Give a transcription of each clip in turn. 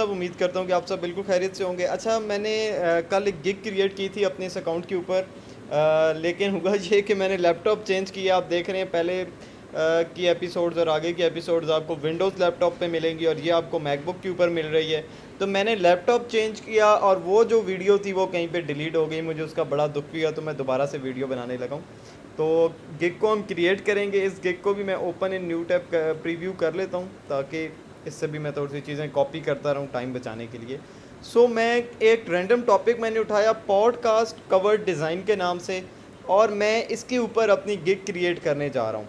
सब उम्मीद करता हूँ कि आप सब बिल्कुल खैरियत से होंगे। अच्छा, मैंने कल एक गिग क्रिएट की थी अपने इस अकाउंट के ऊपर, लेकिन हुआ ये कि मैंने लैपटॉप चेंज किया। आप देख रहे हैं पहले की एपिसोड्स और आगे की एपिसोड्स आपको विंडोज़ लैपटॉप पे मिलेंगी और ये आपको मैकबुक के ऊपर मिल रही है। तो मैंने लैपटॉप चेंज किया और वो जो वीडियो थी वो कहीं पे डिलीट हो गई। मुझे उसका बड़ा दुख हुआ, तो मैं दोबारा से वीडियो बनाने लगा हूँ। तो गिग को हम क्रिएट करेंगे। इस गिग को भी मैं open in new tab preview कर लेता हूँ, ताकि इससे भी मैं थोड़ी सी चीज़ें कॉपी करता रहूँ टाइम बचाने के लिए। मैं एक रैंडम टॉपिक मैंने उठाया पॉडकास्ट कवर डिज़ाइन के नाम से, और मैं इसके ऊपर अपनी गिग क्रिएट करने जा रहा हूँ।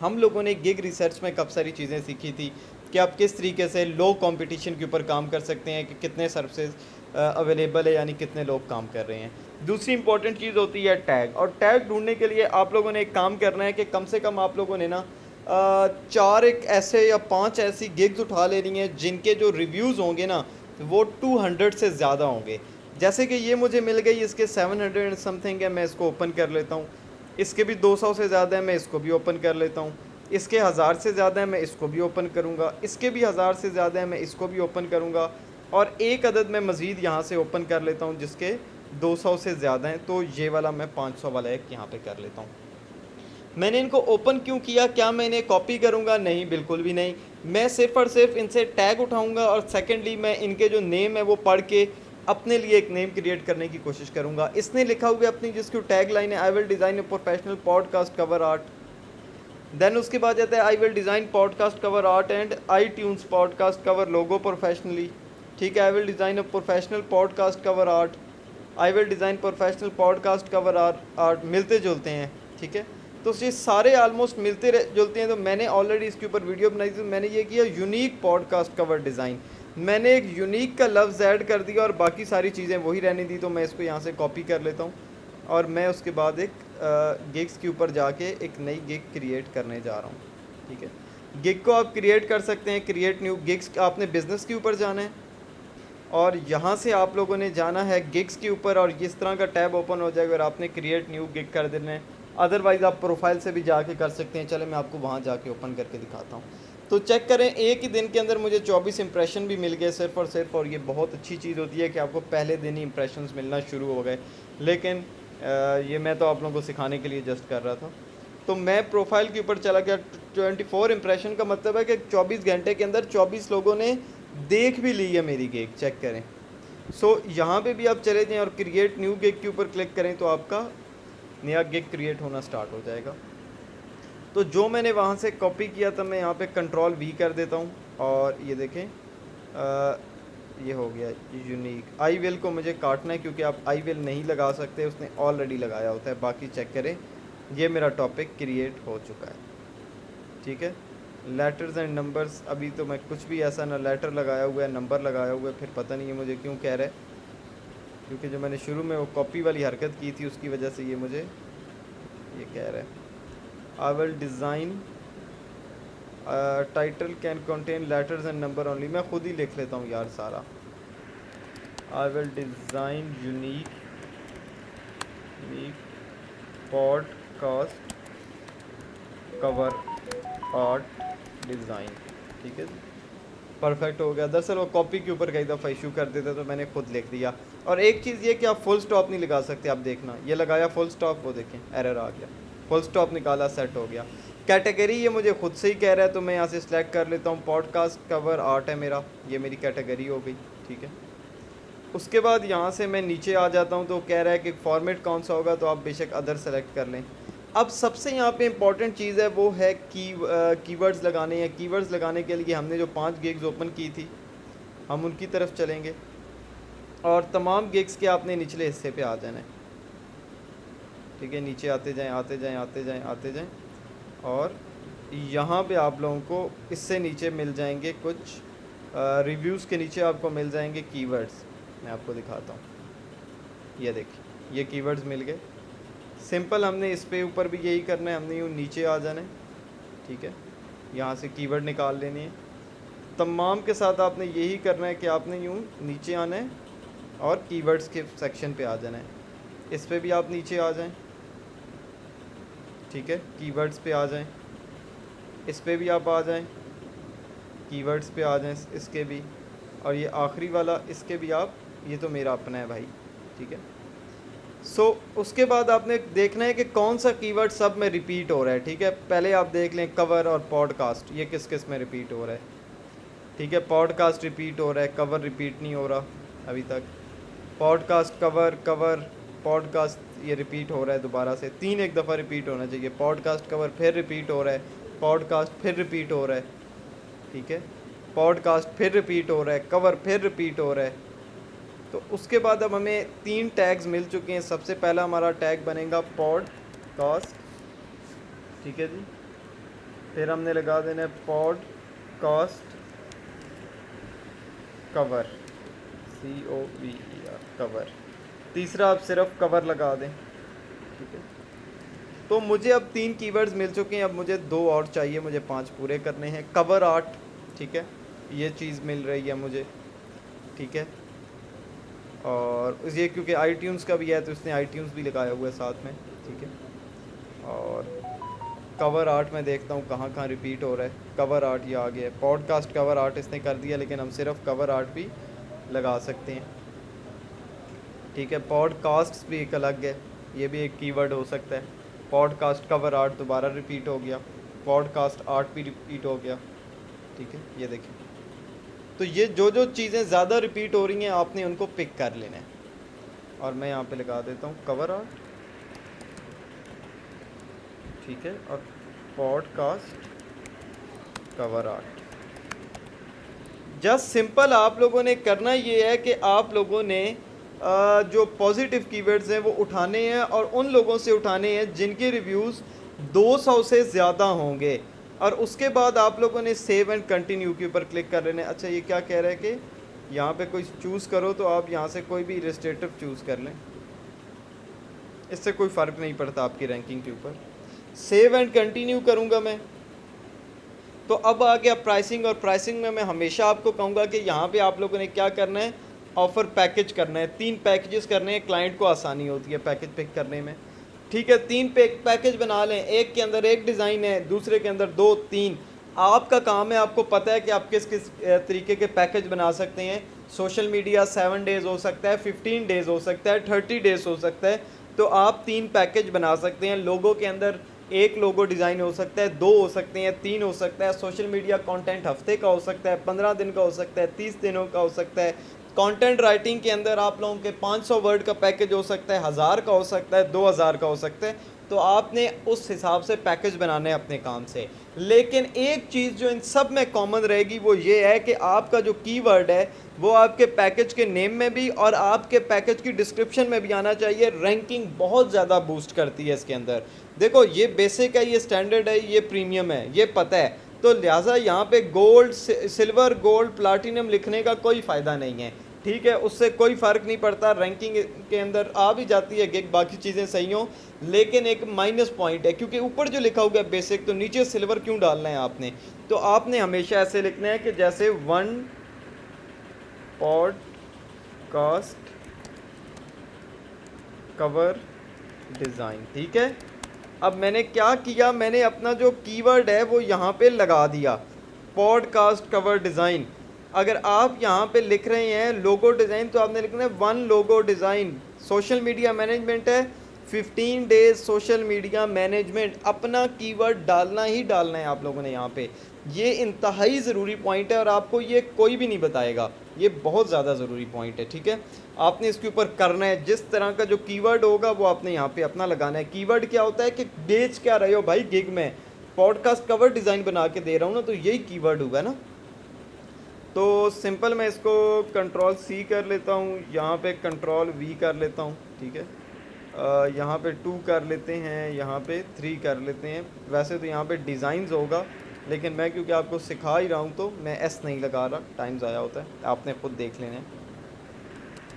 हम लोगों ने गिग रिसर्च में काफ़ी सारी चीज़ें सीखी थी कि आप किस तरीके से लो कंपटीशन के ऊपर काम कर सकते हैं, कि कितने सर्विसेज अवेलेबल है, यानी कितने लोग काम कर रहे हैं। दूसरी इंपॉर्टेंट चीज़ होती है टैग, और टैग ढूंढने के लिए आप लोगों ने एक काम करना है कि कम से कम आप लोगों ने ना चार एक ऐसे या पांच ऐसी गिग्स उठा लेनी है जिनके जो रिव्यूज़ होंगे ना वो 200 से ज़्यादा होंगे। जैसे कि ये मुझे मिल गई, इसके 700 समथिंग है, मैं इसको ओपन कर लेता हूँ। इसके भी 200 से ज़्यादा है, मैं इसको भी ओपन कर लेता हूँ। इसके 1000 से ज़्यादा है, मैं इसको भी ओपन करूँगा। इसके भी 1000 से ज़्यादा है, मैं इसको भी ओपन करूँगा। और एक अदद मैं मज़ीद यहाँ से ओपन कर लेता हूँ जिसके 200 से ज़्यादा हैं, तो ये वाला मैं 500 वाला एक यहाँ पे कर लेता हूँ। मैंने इनको ओपन क्यों किया? क्या मैं इन्हें कॉपी करूँगा? नहीं, बिल्कुल भी नहीं। मैं सिर्फ़ और सिर्फ इनसे टैग उठाऊँगा, और सेकेंडली मैं इनके जो नेम है वो पढ़ के अपने लिए एक नेम क्रिएट करने की कोशिश करूँगा। इसने लिखा हुआ है अपनी जिसकी टैग लाइन है, I will design a professional podcast cover art. Then उसके बाद जाता है, I will design podcast cover art and iTunes podcast cover logo professionally. ठीक है, I will design a professional podcast cover art, I will design professional podcast cover art मिलते जुलते हैं। ठीक है, तो ये सारे आलमोस्ट मिलते जुलते हैं। तो मैंने ऑलरेडी इसके ऊपर वीडियो बनाई थी, मैंने ये किया यूनिक पॉडकास्ट कवर डिज़ाइन। मैंने एक यूनिक का लफ्ज़ ऐड कर दिया और बाकी सारी चीज़ें वही रहने दी। तो मैं इसको यहाँ से कॉपी कर लेता हूँ, और मैं उसके बाद एक गिग्स के ऊपर जाके एक नई गिग क्रिएट करने जा रहा हूँ। ठीक है, गिग को आप क्रिएट कर सकते हैं, क्रिएट न्यू गिग्स। आपने बिज़नेस के ऊपर जाना है और यहाँ से आप लोगों ने जाना है गिग्स के ऊपर, और इस तरह का टैब ओपन हो जाएगा और आपने क्रिएट न्यू गिग कर देना है। अदरवाइज़ आप प्रोफाइल से भी जाके कर सकते हैं। चले मैं आपको वहाँ जाके ओपन करके दिखाता हूँ। तो चेक करें, एक ही दिन के अंदर मुझे 24 इंप्रेशन भी मिल गए सिर्फ़ और सिर्फ। और ये बहुत अच्छी चीज़ होती है कि आपको पहले दिन ही इंप्रेशंस मिलना शुरू हो गए। लेकिन ये मैं तो आप लोगों को सिखाने के लिए जस्ट कर रहा था। तो मैं प्रोफाइल के ऊपर चला गया। 24 इंप्रेशन का मतलब है कि 24 घंटे के अंदर 24 लोगों ने देख भी ली है मेरी गिग। चेक करें। यहाँ पे भी आप चले जाएं और क्रिएट न्यू गिग के ऊपर क्लिक करें तो आपका नया गिग क्रिएट होना स्टार्ट हो जाएगा। तो जो मैंने वहाँ से कॉपी किया था मैं यहाँ पे कंट्रोल वी कर देता हूँ, और ये देखें ये हो गया यूनिक। आई विल को मुझे काटना है क्योंकि आप आई विल नहीं लगा सकते, उसने ऑलरेडी लगाया होता है। बाकी चेक करें, ये मेरा टॉपिक क्रिएट हो चुका है। ठीक है, लेटर्स एंड नंबर्स, अभी तो मैं कुछ भी ऐसा ना लेटर लगाया हुआ है नंबर लगाया हुआ है, फिर पता नहीं है मुझे क्यों कह रहा है, क्योंकि जो मैंने शुरू में वो कॉपी वाली हरकत की थी उसकी वजह से ये मुझे ये कह रहा है। I will design title can contain letters and number only. मैं खुद ही लिख लेता हूँ यार सारा। आई will design unique podcast cover art design. ठीक है जी, परफेक्ट हो गया। दरअसल वो कॉपी के ऊपर कई दफ़ा इशू कर देते तो मैंने खुद लिख दिया। और एक चीज़ ये कि आप फुल स्टॉप नहीं लगा सकते। आप देखना, ये लगाया फुल स्टॉप, वो देखें एरर आ गया। फुल स्टॉप निकाला, सेट हो गया। कैटेगरी ये मुझे खुद से ही कह रहा है, तो मैं यहाँ से सिलेक्ट कर लेता हूँ। पॉडकास्ट कवर आर्ट है मेरा, ये मेरी कैटेगरी हो गई। ठीक है, उसके बाद यहाँ से मैं नीचे आ जाता हूँ, तो कह रहा है कि फॉर्मेट कौन सा होगा, तो आप बेशक अदर सेलेक्ट कर लें। अब सबसे यहाँ पे इंपॉर्टेंट चीज़ है वो है कीवर्ड्स लगाने हैं। कीवर्ड्स लगाने के लिए हमने जो 5 गिग्स ओपन की थी हम उनकी तरफ चलेंगे, और तमाम गिग्स के आपने निचले हिस्से पे आ जाना है। ठीक है, नीचे आते जाएं आते जाएं आते जाएं आते जाएं, और यहाँ पे आप लोगों को इससे नीचे मिल जाएंगे कुछ रिव्यूज़ के नीचे आपको मिल जाएंगे कीवर्ड्स। मैं आपको दिखाता हूँ, ये देखिए ये कीवर्ड्स मिल गए। सिंपल हमने इस पे ऊपर भी यही करना है, हमने यूँ नीचे आ जाना है। ठीक है, यहाँ से कीवर्ड निकाल लेनी है। तमाम के साथ आपने यही करना है कि आपने यूँ नीचे आना है और कीवर्ड्स के सेक्शन पे आ जाना है। इस पे भी आप नीचे आ जाएं। ठीक है, कीवर्ड्स पे आ जाएं। इस पे भी आप आ जाएं, कीवर्ड्स पे आ जाएं इसके भी। और ये आखिरी वाला इसके भी आप, ये तो मेरा अपना है भाई, ठीक है। सो उसके बाद आपने देखना है कि कौन सा कीवर्ड सब में रिपीट हो रहा है, ठीक है। पहले आप देख लें कवर और पॉडकास्ट, ये किस किस में रिपीट हो रहा है, ठीक है। पॉडकास्ट रिपीट हो रहा है, कवर रिपीट नहीं हो रहा अभी तक। पॉडकास्ट कवर कवर पॉडकास्ट ये रिपीट हो रहा है दोबारा से, 3 एक दफ़ा रिपीट होना चाहिए। पॉडकास्ट कवर फिर रिपीट हो रहा है, पॉडकास्ट फिर रिपीट हो रहा है, ठीक है। पॉडकास्ट फिर रिपीट हो रहा है, कवर फिर रिपीट हो रहा है। तो उसके बाद अब हमें 3 टैग्स मिल चुके हैं। सबसे पहला हमारा टैग बनेगा पॉडकास्ट, ठीक है जी। फिर हमने लगा देना है पॉडकास्ट कवर, COVER कवर। तीसरा आप सिर्फ कवर लगा दें, ठीक है। तो मुझे अब 3 कीवर्ड्स मिल चुके हैं, अब मुझे 2 और चाहिए, मुझे 5 पूरे करने हैं। कवर आर्ट, ठीक है, ये चीज़ मिल रही है मुझे, ठीक है। और ये क्योंकि iTunes का भी है तो इसने iTunes भी लगाया हुआ है साथ में, ठीक है। और कवर आर्ट में देखता हूँ कहाँ कहाँ रिपीट हो रहा है। कवर आर्ट ये आ गया है, पॉडकास्ट कवर आर्ट इसने कर दिया, लेकिन हम सिर्फ कवर आर्ट भी लगा सकते हैं, ठीक है। पॉडकास्ट भी एक अलग है, ये भी एक कीवर्ड हो सकता है। पॉडकास्ट कवर आर्ट दोबारा रिपीट हो गया, पॉडकास्ट आर्ट भी रिपीट हो गया, ठीक है। ये देखिए, तो ये जो जो चीज़ें ज़्यादा रिपीट हो रही हैं आपने उनको पिक कर लेना है। और मैं यहाँ पे लगा देता हूँ कवर आर्ट, ठीक है, और podcast cover art. Just simple आप लोगों ने करना ये है कि आप लोगों ने जो पॉजिटिव कीवर्ड्स हैं वो उठाने हैं, और उन लोगों से उठाने हैं जिनके रिव्यूज़ 200 से ज़्यादा होंगे। और उसके बाद आप लोगों ने सेव एंड कंटिन्यू के ऊपर क्लिक कर लेना है। अच्छा, ये क्या कह रहा है कि यहाँ पे कोई चूज़ करो, तो आप यहाँ से कोई भी इलस्ट्रेटिव चूज़ कर लें, इससे कोई फ़र्क नहीं पड़ता आपकी रैंकिंग के ऊपर। सेव एंड कंटिन्यू करूँगा मैं, तो अब आ गया प्राइसिंग। और प्राइसिंग में मैं हमेशा आपको कहूँगा कि यहाँ पे आप लोगों ने क्या करना है, ऑफ़र पैकेज करना है। 3 पैकेजेस करने हैं, क्लाइंट को आसानी होती है पैकेज पिक करने में, ठीक है। 3 पैकेज बना लें, एक के अंदर एक डिज़ाइन है, दूसरे के अंदर 2 3। आपका काम है, आपको पता है कि आप किस किस तरीके के पैकेज बना सकते हैं। सोशल मीडिया 7 डेज़ हो सकता है, 15 डेज़ हो सकता है, 30 डेज़ हो सकता है। तो आप 3 पैकेज बना सकते हैं। लोगों के अंदर एक लोगो डिज़ाइन हो सकता है, 2 हो सकते हैं, 3 हो सकता है। सोशल मीडिया कंटेंट हफ्ते का हो सकता है, 15 दिन का हो सकता है, 30 दिनों का हो सकता है। कंटेंट राइटिंग के अंदर आप लोगों के 500 वर्ड का पैकेज हो सकता है, 1000 का हो सकता है, 2000 का हो सकता है। तो आपने उस हिसाब से पैकेज बनाने हैं अपने काम से। लेकिन एक चीज़ जो इन सब में कॉमन रहेगी वो ये है कि आपका जो कीवर्ड है वो आपके पैकेज के नेम में भी और आपके पैकेज की डिस्क्रिप्शन में भी आना चाहिए। रैंकिंग बहुत ज़्यादा बूस्ट करती है इसके अंदर। देखो, ये बेसिक है, ये स्टैंडर्ड है, ये प्रीमियम है, ये पता है। तो लिहाजा यहाँ पे गोल्ड, सिल्वर, गोल्ड, प्लाटिनम लिखने का कोई फ़ायदा नहीं है, ठीक है। उससे कोई फ़र्क नहीं पड़ता, रैंकिंग के अंदर आ भी जाती है गिग, बाकी चीज़ें सही हों। लेकिन एक माइनस पॉइंट है, क्योंकि ऊपर जो लिखा होगा बेसिक, तो नीचे सिल्वर क्यों डालना है आपने। तो आपने हमेशा ऐसे लिखना है कि जैसे 1 पॉडकास्ट कवर डिज़ाइन, ठीक है। अब मैंने क्या किया, मैंने अपना जो कीवर्ड है वो यहाँ पे लगा दिया, पॉडकास्ट कवर डिज़ाइन। अगर आप यहाँ पे लिख रहे हैं लोगो डिज़ाइन, तो आपने लिखना है 1 logo design. Social media management है, 15 डेज सोशल मीडिया मैनेजमेंट। अपना कीवर्ड डालना ही डालना है आप लोगों ने यहाँ पे। ये इंतहाई ज़रूरी पॉइंट है और आपको ये कोई भी नहीं बताएगा, ये बहुत ज़्यादा ज़रूरी पॉइंट है, ठीक है। आपने इसके ऊपर करना है, जिस तरह का जो कीवर्ड होगा वो आपने यहाँ पे अपना लगाना है। कीवर्ड क्या होता है कि बेच क्या रहे हो भाई गिग में, पॉडकास्ट कवर डिज़ाइन बना के दे रहा हूँ ना, तो यही कीवर्ड होगा ना। तो सिंपल मैं इसको Ctrl+C कर लेता हूँ, यहाँ पे Ctrl+V कर लेता हूँ, ठीक है। यहाँ पे 2 कर लेते हैं, यहाँ पे 3 कर लेते हैं। वैसे तो यहाँ पे डिज़ाइंस होगा, लेकिन मैं क्योंकि आपको सिखा ही रहा हूँ तो मैं S नहीं लगा रहा, टाइम ज़ाया होता है, आपने खुद देख लेना है।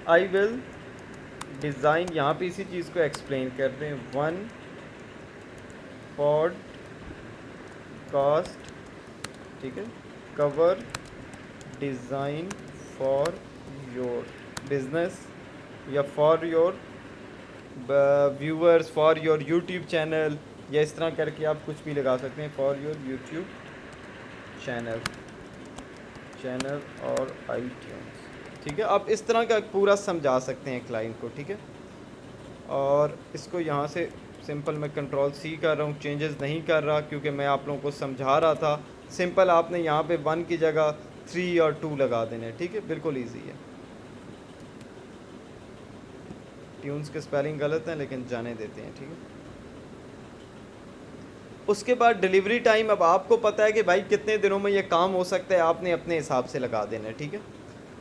आई विल डिज़ाइन, यहाँ पे इसी चीज़ को एक्सप्लेन कर रहे हैं। 1 पॉडकास्ट, ठीक है, cover design for your business या for your viewers, for your YouTube channel, या इस तरह करके आप कुछ भी लगा सकते हैं, for your YouTube channel, channel और iTunes। ठीक है, आप इस तरह का पूरा समझा सकते हैं क्लाइंट को। ठीक है, और इसको यहाँ से सिंपल मैं कंट्रोल C कर रहा हूँ, चेंजेस नहीं कर रहा क्योंकि मैं आप लोगों को समझा रहा था। सिंपल आपने यहाँ पे 1 की जगह 3 और 2 लगा देने। ठीक है, बिल्कुल ईजी है। ट्यून्स के स्पेलिंग गलत हैं लेकिन जाने देते हैं। ठीक है, उसके बाद डिलीवरी टाइम, अब आपको पता है कि भाई कितने दिनों में ये काम हो सकता है, आपने अपने हिसाब से लगा देना है। ठीक है,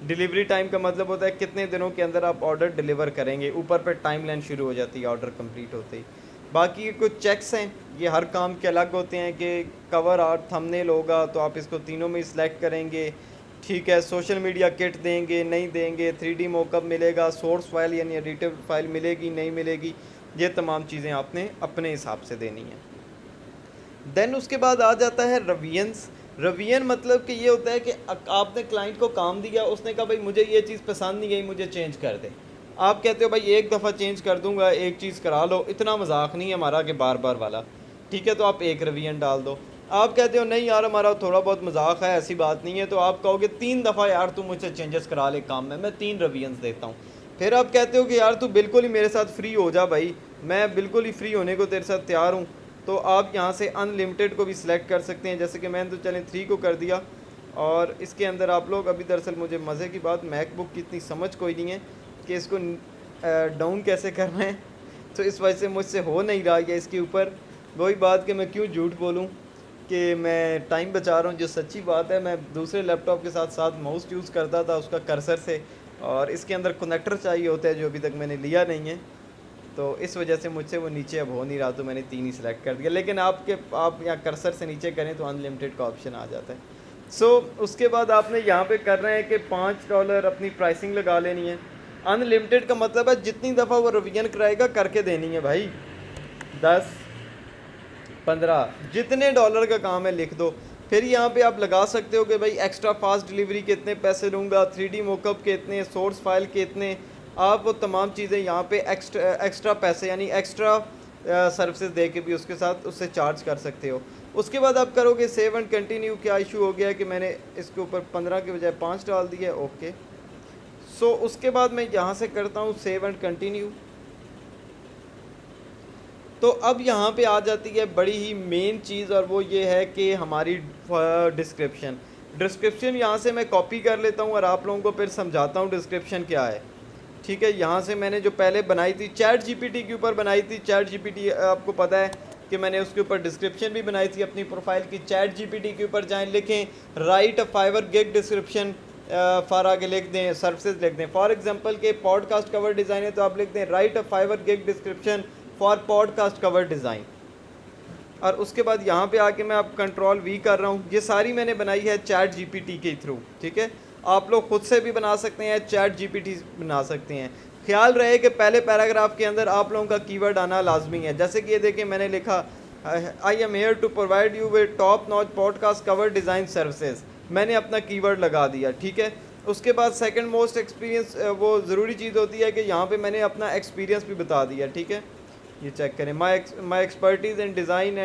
डिलीवरी टाइम का मतलब होता है कितने दिनों के अंदर आप ऑर्डर डिलीवर करेंगे। ऊपर पर टाइम लाइन शुरू हो जाती है ऑर्डर कंप्लीट होते ही। बाकी कुछ चेक्स हैं, ये हर काम के अलग होते हैं कि कवर आर्ट थंबनेल होगा तो आप इसको तीनों में सिलेक्ट करेंगे। ठीक है, सोशल मीडिया किट देंगे नहीं देंगे, 3D मॉकअप मिलेगा, सोर्स फाइल यानी एडिटिव फाइल मिलेगी नहीं मिलेगी, ये तमाम चीज़ें आपने अपने हिसाब से देनी है। देन उसके बाद आ जाता है रवियंस। रवियन मतलब कि ये होता है कि आपने क्लाइंट को काम दिया, उसने कहा भाई मुझे ये चीज़ पसंद नहीं आई, मुझे चेंज कर दे। आप कहते हो भाई एक दफ़ा चेंज कर दूंगा, एक चीज़ करा लो, इतना मजाक नहीं है हमारा कि बार बार वाला। ठीक है, तो आप एक रवियन डाल दो। आप कहते हो नहीं यार हमारा थोड़ा बहुत मजाक है, ऐसी बात नहीं है, तो आप कहोगे 3 दफ़ा यार तू मुझसे चेंजेस करा ले काम में, मैं 3 रवियंस देता हूँ। फिर आप कहते हो कि यार तू बिल्कुल ही मेरे साथ फ्री हो जा भाई, मैं बिल्कुल ही फ्री होने को तेरे साथ तैयार हूँ, तो आप यहाँ से अनलिमिटेड को भी सिलेक्ट कर सकते हैं। जैसे कि मैंने तो चलें 3 को कर दिया। और इसके अंदर आप लोग अभी दरअसल मुझे मज़े की बात, मैकबुक की इतनी समझ कोई नहीं है कि इसको डाउन कैसे करना है, तो इस वजह से मुझसे हो नहीं रहा है इसके ऊपर। वही बात कि मैं क्यों झूठ बोलूँ कि मैं टाइम बचा रहा हूँ, जो सच्ची बात है। मैं दूसरे लैपटॉप के साथ साथ माउस यूज़ करता था उसका कर्सर से, और इसके अंदर कनेक्टर चाहिए होता है जो अभी तक मैंने लिया नहीं है, तो इस वजह से मुझसे वो नीचे अब हो नहीं रहा, तो मैंने 3 ही सिलेक्ट कर दिया। लेकिन आप यहाँ कर्सर से नीचे करें तो अनलिमिटेड का ऑप्शन आ जाता है। उसके बाद आपने यहाँ पे करना है कि $5 अपनी प्राइसिंग लगा लेनी है। अनलिमिटेड का मतलब है जितनी दफ़ा वो रिवीजन कराएगा करके देनी है भाई, 10 15 जितने डॉलर का काम है लिख दो। फिर यहाँ पे आप लगा सकते हो कि भाई एक्स्ट्रा फास्ट डिलीवरी के इतने पैसे लूँगा, 3D मॉकअप के इतने, सोर्स फाइल के इतने, आप वो तमाम चीज़ें यहाँ पे एक्स्ट्रा पैसे यानी एक्स्ट्रा सर्विसेज दे के भी उसके साथ उससे चार्ज कर सकते हो। उसके बाद आप करोगे सेव एंड कंटिन्यू। क्या इशू हो गया कि मैंने इसके ऊपर 15 के बजाय 5 डाल दिया, ओके। उसके बाद मैं यहाँ से करता हूँ सेव एंड कंटिन्यू। तो अब यहाँ पे आ जाती है बड़ी ही मेन चीज़, और वो ये है कि हमारी डिस्क्रिप्शन यहाँ से मैं कॉपी कर लेता हूँ और आप लोगों को फिर समझाता हूँ डिस्क्रिप्शन क्या है। ठीक है, यहाँ से मैंने जो पहले बनाई थी चैट जीपीटी के ऊपर बनाई थी। चैट जीपीटी आपको पता है कि मैंने उसके ऊपर डिस्क्रिप्शन भी बनाई थी अपनी प्रोफाइल की। चैट जीपीटी के ऊपर जाएं, लिखें right a 5 gig description for, आगे लिख दें सर्विसेज लिख दें। फॉर एग्जांपल के पॉडकास्ट कवर डिज़ाइन है तो आप लिख दें right a 5 gig description for podcast cover design. और उसके बाद यहाँ पे आके मैं अब कंट्रोल V कर रहा हूँ। ये सारी मैंने बनाई है चैट जीपीटी के थ्रू। ठीक है, आप लोग खुद से भी बना सकते हैं, चैट जीपीटी बना सकते हैं। ख्याल रहे कि पहले पैराग्राफ के अंदर आप लोगों का कीवर्ड आना लाजमी है। जैसे कि ये देखिए मैंने लिखा I am here to provide you with top notch podcast cover design services, मैंने अपना कीवर्ड लगा दिया। ठीक है, उसके बाद सेकंड मोस्ट एक्सपीरियंस, वो ज़रूरी चीज़ होती है कि यहाँ पे मैंने अपना एक्सपीरियंस भी बता दिया। ठीक है, ये चेक करें, my expertise in design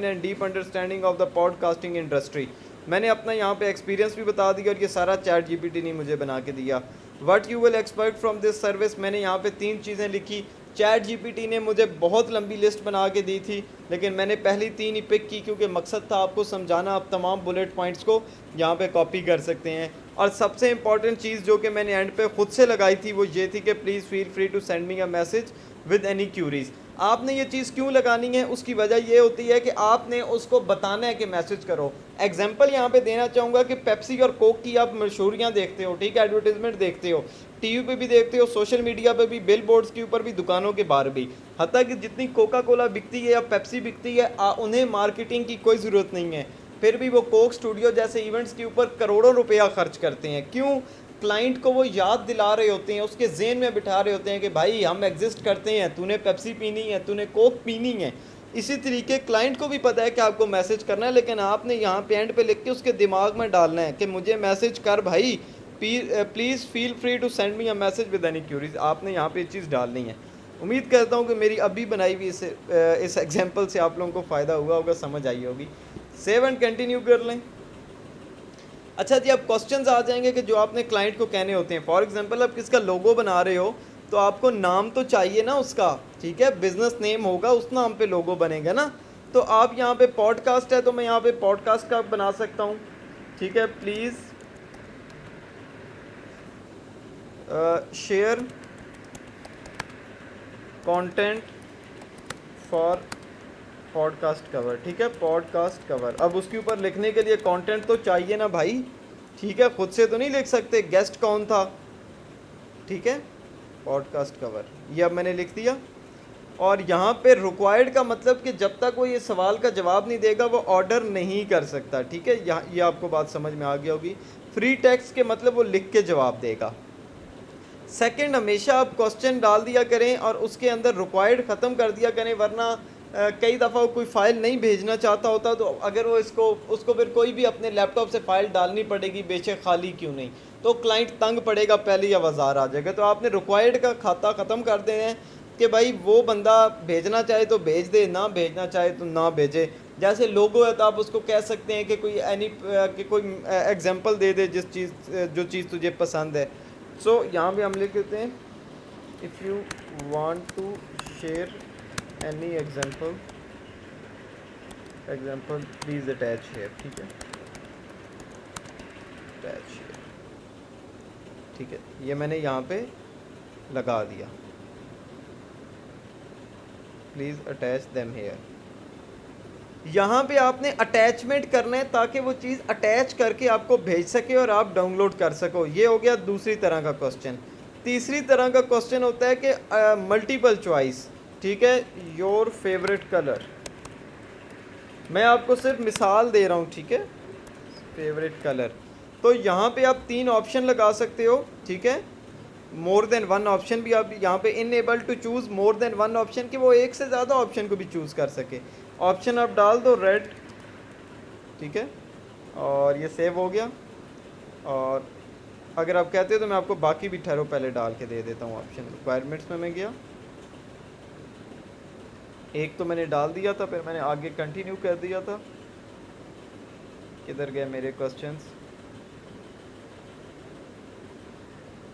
and deep understanding of the podcasting industry, मैंने अपना यहाँ पे एक्सपीरियंस भी बता दिया और ये सारा चैट जीपीटी ने मुझे बना के दिया। What you will expect from this service, मैंने यहाँ पे 3 चीज़ें लिखी। चैट जीपीटी ने मुझे बहुत लंबी लिस्ट बना के दी थी, लेकिन मैंने पहली 3 ही पिक की क्योंकि मकसद था आपको समझाना। आप तमाम बुलेट पॉइंट्स को यहाँ पे कॉपी कर सकते हैं। और सबसे इंपॉर्टेंट चीज़ जो कि मैंने एंड पे खुद से लगाई थी वो ये थी कि please feel free to send me a message with any queries. आपने ये चीज़ क्यों लगानी है, उसकी वजह ये होती है कि आपने उसको बताना है कि मैसेज करो। एग्जाम्पल यहाँ पे देना चाहूँगा कि पेप्सी और कोक की आप मशहूरियाँ देखते हो, ठीक है, एडवर्टीजमेंट देखते हो, टीवी पे भी देखते हो, सोशल मीडिया पे भी, बिल बोर्ड्स के ऊपर भी, दुकानों के बाहर भी। हत्ता कि जितनी कोका कोला बिकती है या पेप्सी बिकती है, उन्हें मार्केटिंग की कोई ज़रूरत नहीं है, फिर भी वो कोक स्टूडियो जैसे इवेंट्स के ऊपर करोड़ों रुपया खर्च करते हैं। क्यों? क्लाइंट को वो याद दिला रहे होते हैं, उसके जेहन में बिठा रहे होते हैं कि भाई हम एग्जिस्ट करते हैं, तूने पेप्सी पीनी है, तूने कोक पीनी है। इसी तरीके क्लाइंट को भी पता है कि आपको मैसेज करना है, लेकिन आपने यहाँ पे एंड पे लिख के उसके दिमाग में डालना है कि मुझे मैसेज कर भाई, please feel free to send me a message with any queries. आपने यहाँ पे चीज़ डालनी है। उम्मीद करता हूँ कि मेरी अभी बनाई हुई इस एग्जाम्पल से आप लोगों को फ़ायदा हुआ होगा, समझ आई होगी। सेव एंड कंटिन्यू कर लें। अच्छा जी, अब क्वेश्चंस आ जाएंगे कि जो आपने क्लाइंट को कहने होते हैं। फॉर एग्जांपल आप किसका लोगो बना रहे हो, तो आपको नाम तो चाहिए ना उसका, ठीक है, बिजनेस नेम होगा, उस नाम पे लोगो बनेगा ना। तो आप यहाँ पे पॉडकास्ट है तो मैं यहाँ पे पॉडकास्ट का बना सकता हूँ, ठीक है। Please share content for podcast cover, ठीक है, पॉडकास्ट कवर। अब उसके ऊपर लिखने के लिए कंटेंट तो चाहिए ना भाई, ठीक है, खुद से तो नहीं लिख सकते, गेस्ट कौन था, ठीक है, पॉडकास्ट कवर, ये अब मैंने लिख दिया। और यहाँ पे रिक्वायर्ड का मतलब कि जब तक वो ये सवाल का जवाब नहीं देगा वो ऑर्डर नहीं कर सकता, ठीक है। यहाँ ये आपको बात समझ में आ गई होगी। फ्री टेक्स्ट के मतलब वो लिख के जवाब देगा। सेकंड, हमेशा आप क्वेश्चन डाल दिया करें और उसके अंदर रिक्वायर्ड ख़त्म कर दिया करें, वरना कई दफ़ा वो कोई फ़ाइल नहीं भेजना चाहता होता, तो अगर वो उसको फिर कोई भी अपने लैपटॉप से फ़ाइल डालनी पड़ेगी, बेशक खाली क्यों नहीं, तो क्लाइंट तंग पड़ेगा, पहले ही आवाज़ार आ जाएगा। तो आपने रिक्वायर्ड का खाता ख़त्म कर देना है कि भाई वो बंदा भेजना चाहे तो भेज दे, ना भेजना चाहे तो ना भेजे। जैसे लोगो है तो आप उसको कह सकते हैं कि कोई एग्जांपल दे दे जो चीज़ तुझे पसंद है। सो यहाँ भी हम लिख देते हैं, if you want to share any example please attach here, ठीक है, अटैच हेयर, ठीक है, ये मैंने यहाँ पे लगा दिया, प्लीज़ अटैच देम हेयर। यहाँ पे आपने अटैचमेंट करना है ताकि वो चीज़ अटैच करके आपको भेज सके और आप डाउनलोड कर सको। ये हो गया दूसरी तरह का क्वेश्चन। तीसरी तरह का क्वेश्चन होता है कि मल्टीपल चॉइस, ठीक है, योर फेवरेट कलर। मैं आपको सिर्फ मिसाल दे रहा हूँ, ठीक है, फेवरेट कलर। तो यहाँ पे आप 3 ऑप्शन लगा सकते हो, ठीक है, मोर देन वन ऑप्शन भी आप यहाँ पे enable to choose more than one option, कि वो एक से ज़्यादा ऑप्शन को भी चूज़ कर सके। ऑप्शन आप डाल दो रेड, ठीक है, और ये सेव हो गया। और अगर आप कहते हो तो मैं आपको बाकी भी ठहरो पहले डाल के दे देता हूँ ऑप्शन। रिक्वायरमेंट्स में मैं गया, एक तो मैंने डाल दिया था, फिर मैंने आगे कंटिन्यू कर दिया था। किधर गए मेरे क्वेश्चंस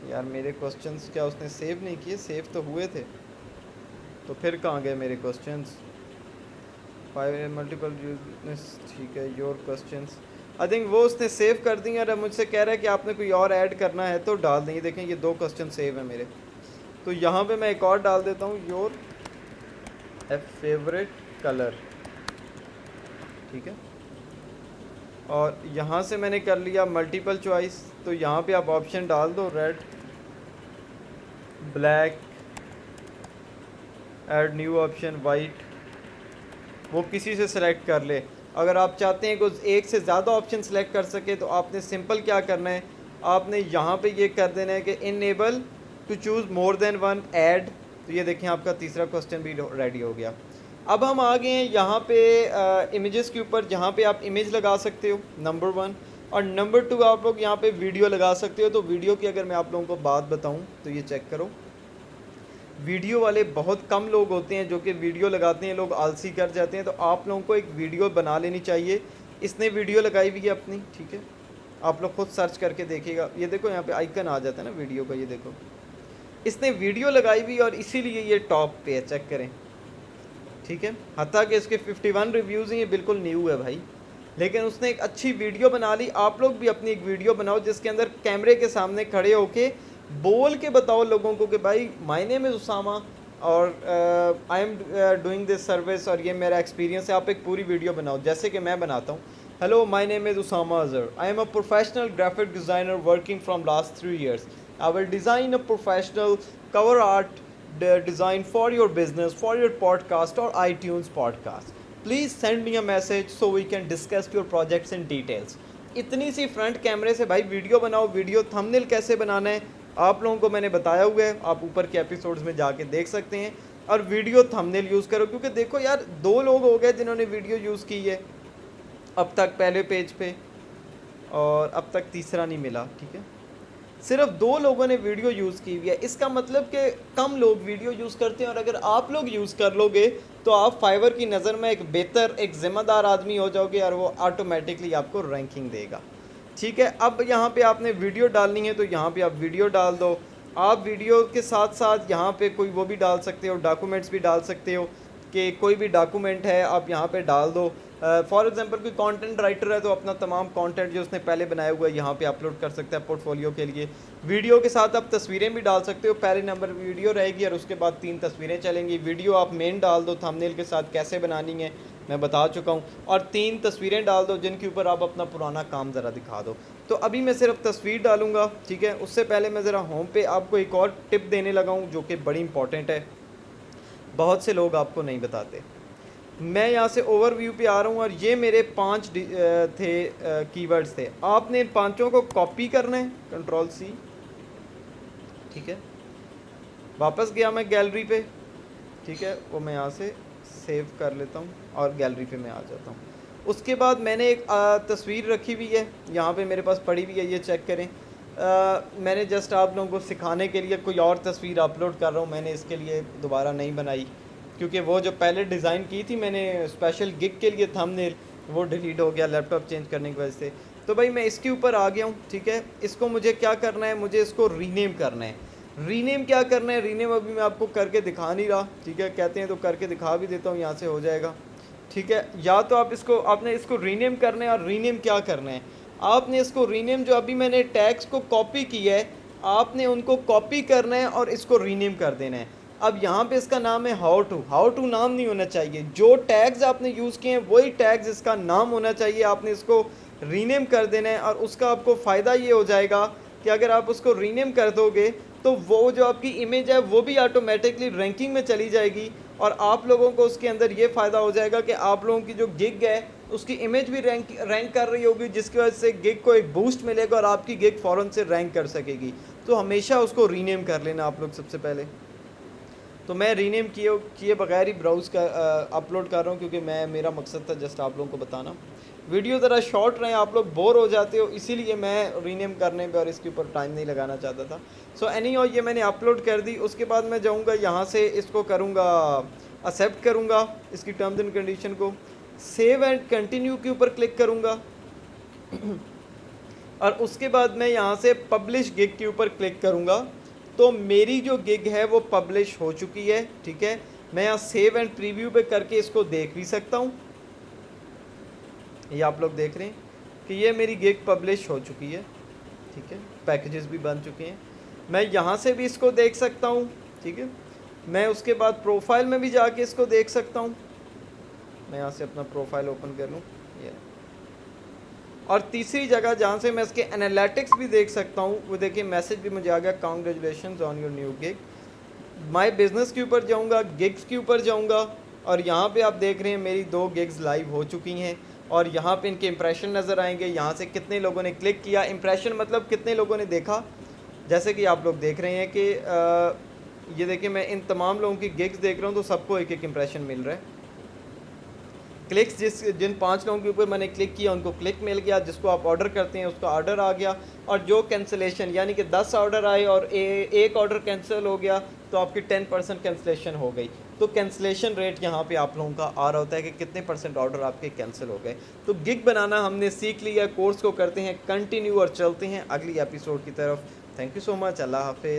यार, मेरे क्वेश्चंस क्या उसने सेव नहीं किए? सेव तो हुए थे, तो फिर कहाँ गए मेरे क्वेश्चंस? 5 मल्टीपल यूजनेस, ठीक है, योर क्वेश्चंस, आई थिंक वो उसने सेव कर दी। और मुझसे कह रहा है कि आपने कोई और ऐड करना है तो डाल देंगे। देखें ये 2 क्वेश्चन सेव है मेरे, तो यहाँ पे मैं एक और डाल देता हूँ, योर फेवरेट कलर, ठीक है। और यहाँ से मैंने कर लिया मल्टीपल चॉइस, तो यहाँ पे आप ऑप्शन डाल दो red, black, add new option white, वो किसी से सिलेक्ट कर ले। अगर आप चाहते हैं कि एक से ज़्यादा ऑप्शन सेलेक्ट कर सके तो आपने सिंपल क्या करना है, आपने यहाँ पे ये कर देना है कि enable to choose more than one add. तो ये देखें आपका तीसरा क्वेश्चन भी रेडी हो गया। अब हम आ गए हैं यहाँ पे इमेजेस के ऊपर, जहाँ पे आप इमेज लगा सकते हो नंबर 1, और नंबर 2 आप लोग यहाँ पे वीडियो लगा सकते हो। तो वीडियो की अगर मैं आप लोगों को बात बताऊँ तो ये चेक करो, वीडियो वाले बहुत कम लोग होते हैं जो कि वीडियो लगाते हैं, लोग आलसी कर जाते हैं। तो आप लोगों को एक वीडियो बना लेनी चाहिए। इसने वीडियो लगाई हुई है अपनी, ठीक है, आप लोग खुद सर्च करके देखिएगा। ये देखो यहाँ पे आइकन आ जाता है ना वीडियो का, ये देखो इसने वीडियो लगाई हुई और इसीलिए ये टॉप पे है, चेक करें, ठीक है। हत्ता कि इसके 51 रिव्यूज़ हैं, ये बिल्कुल न्यू है भाई, लेकिन उसने एक अच्छी वीडियो बना ली। आप लोग भी अपनी एक वीडियो बनाओ जिसके अंदर कैमरे के सामने खड़े होके बोल के बताओ लोगों को कि भाई माय नेम इज़ उसामा और I am doing this service, और ये मेरा एक्सपीरियंस है। आप एक पूरी वीडियो बनाओ जैसे कि मैं बनाता हूँ। Hello, my name is Usama Azhar, I am a professional graphic designer working from last 3 years. I will design a professional cover art design for your business, for your podcast or iTunes podcast. Please send me a message so we can discuss your projects in details. इतनी सी front कैमरे से भाई video बनाओ। Video thumbnail कैसे बनाना है आप लोगों को मैंने बताया हुआ है, आप ऊपर के एपिसोड्स में जाके देख सकते हैं। और वीडियो थंबनेल यूज़ करो, क्योंकि देखो यार 2 लोग हो गए जिन्होंने वीडियो यूज़ की है अब तक पहले पेज पे, और अब तक तीसरा नहीं मिला, ठीक है। सिर्फ 2 लोगों ने वीडियो यूज़ की हुई है, इसका मतलब कि कम लोग वीडियो यूज़ करते हैं। और अगर आप लोग यूज़ कर लोगे तो आप फाइवर की नज़र में एक बेहतर, एक ज़िम्मेदार आदमी हो जाओगे और वो ऑटोमेटिकली आपको रैंकिंग देगा। ठीक है। अब यहाँ पे आपने वीडियो डालनी है तो यहाँ पे आप वीडियो डाल दो। आप वीडियो के साथ साथ यहाँ पे कोई वो भी डाल सकते हो, डॉक्यूमेंट्स भी डाल सकते हो कि कोई भी डॉक्यूमेंट है आप यहाँ पे डाल दो। फॉर एग्जांपल कोई कंटेंट राइटर है तो अपना तमाम कंटेंट जो उसने पहले बनाया हुआ है यहाँ पे अपलोड कर सकता है पोर्टफोलियो के लिए। वीडियो के साथ आप तस्वीरें भी डाल सकते हो, पहले नंबर वीडियो रहेगी और उसके बाद 3 तस्वीरें चलेंगी। वीडियो आप मेन डाल दो, थंबनेल के साथ कैसे बनानी है मैं बता चुका हूँ, और 3 तस्वीरें डाल दो जिनके ऊपर आप अपना पुराना काम ज़रा दिखा दो। तो अभी मैं सिर्फ तस्वीर डालूंगा, ठीक है। उससे पहले मैं ज़रा होम पे आपको एक और टिप देने लगा हूँ जो कि बड़ी इंपॉर्टेंट है, बहुत से लोग आपको नहीं बताते। मैं यहाँ से ओवरव्यू पे आ रहा हूँ और ये मेरे 5 थे कीवर्ड्स थे। आपने इन पांचों को कॉपी करना है, Ctrl+C, ठीक है। वापस गया मैं गैलरी पे, ठीक है, वो मैं यहाँ से सेव कर लेता हूँ और गैलरी पे मैं आ जाता हूँ। उसके बाद मैंने एक तस्वीर रखी हुई है यहाँ पे मेरे पास पड़ी हुई है, ये चेक करें। मैंने जस्ट आप लोगों को सिखाने के लिए कोई और तस्वीर अपलोड कर रहा हूँ, मैंने इसके लिए दोबारा नहीं बनाई क्योंकि वो जो पहले डिज़ाइन की थी मैंने स्पेशल गिग के लिए थंबनेल, वो डिलीट हो गया लैपटॉप चेंज करने की वजह से। तो भाई मैं इसके ऊपर आ गया हूँ, ठीक है। इसको मुझे क्या करना है, मुझे इसको रीनेम करना है। रीनेम क्या करना है, रीनेम अभी मैं आपको करके दिखा नहीं रहा, ठीक है। कहते हैं तो करके दिखा भी देता हूँ, यहाँ से हो जाएगा, ठीक है। या तो आप इसको, आपने इसको रीनेम करना है। और रीनेम क्या करना है, आपने इसको रीनेम, जो अभी मैंने टैग्स को कॉपी किया है आपने उनको कॉपी करना है और इसको रीनेम कर देना है। अब यहाँ पे इसका नाम है हाउ टू नाम नहीं होना चाहिए, जो टैग्स आपने यूज़ किए हैं वही टैग्स इसका नाम होना चाहिए। आपने इसको रीनेम कर देना है और उसका आपको फ़ायदा ये हो जाएगा कि अगर आप उसको रीनेम कर दोगे तो वो जो आपकी इमेज है वो भी ऑटोमेटिकली रैंकिंग में चली जाएगी और आप लोगों को उसके अंदर ये फ़ायदा हो जाएगा कि आप लोगों की जो गिग है उसकी इमेज भी रैंक कर रही होगी, जिसकी वजह से गिग को एक बूस्ट मिलेगा और आपकी गिग फ़ौरन से रैंक कर सकेगी। तो हमेशा उसको रीनेम कर लेना आप लोग सबसे पहले। तो मैं रीनेम किए बगैर ही ब्राउज़ का अपलोड कर रहा हूँ क्योंकि मेरा मकसद था जस्ट आप लोगों को बताना। वीडियो ज़रा शॉर्ट रहे, आप लोग बोर हो जाते हो, इसीलिए मैं रीनेम करने पे और इसके ऊपर टाइम नहीं लगाना चाहता था। सो एनीहाउ ये मैंने अपलोड कर दी। उसके बाद मैं जाऊँगा यहाँ से, इसको करूँगा एक्सेप्ट करूँगा इसकी टर्म्स एंड कंडीशन को, सेव एंड कंटिन्यू के ऊपर क्लिक करूँगा और उसके बाद मैं यहाँ से पब्लिश गिग के ऊपर क्लिक करूँगा। तो मेरी जो गिग है वो पब्लिश हो चुकी है, ठीक है। मैं यहाँ सेव एंड प्रीव्यू पे करके इसको देख भी सकता हूँ। ये आप लोग देख रहे हैं कि ये मेरी गिग पब्लिश हो चुकी है, ठीक है। पैकेजेस भी बन चुके हैं, मैं यहाँ से भी इसको देख सकता हूँ, ठीक है। मैं उसके बाद प्रोफाइल में भी जाके इसको देख सकता हूँ। मैं यहाँ से अपना प्रोफाइल ओपन कर लूँ, ये। और तीसरी जगह जहाँ से मैं इसके एनालिटिक्स भी देख सकता हूँ, वो देखिए मैसेज भी मुझे आ गया, congratulations on your new gig. My business के ऊपर जाऊँगा, गिग्स के ऊपर जाऊँगा और यहाँ पे आप देख रहे हैं मेरी 2 गिग्स लाइव हो चुकी हैं और यहाँ पे इनके इंप्रेशन नज़र आएंगे। यहाँ से कितने लोगों ने क्लिक किया, इंप्रेशन मतलब कितने लोगों ने देखा। जैसे कि आप लोग देख रहे हैं कि ये देखिए मैं इन तमाम लोगों की गिग्स देख रहा हूँ तो सबको एक एक इंप्रेशन मिल रहा है। क्लिक्स जिन 5 लोगों के ऊपर मैंने क्लिक किया उनको क्लिक मिल गया, जिसको आप ऑर्डर करते हैं उसका ऑर्डर आ गया। और जो कैंसिलेशन यानी कि 10 ऑर्डर आए और एक ऑर्डर कैंसिल हो गया तो आपकी 10% कैंसिलेशन हो गई। तो कैंसिलेशन रेट यहाँ पे आप लोगों का आ रहा होता है कि कितने % ऑर्डर आपके कैंसिल हो गए। तो गिग बनाना हमने सीख लिया, कोर्स को करते हैं कंटिन्यू और चलते हैं अगली एपिसोड की तरफ। थैंक यू सो मच, अल्लाह हाफिज़।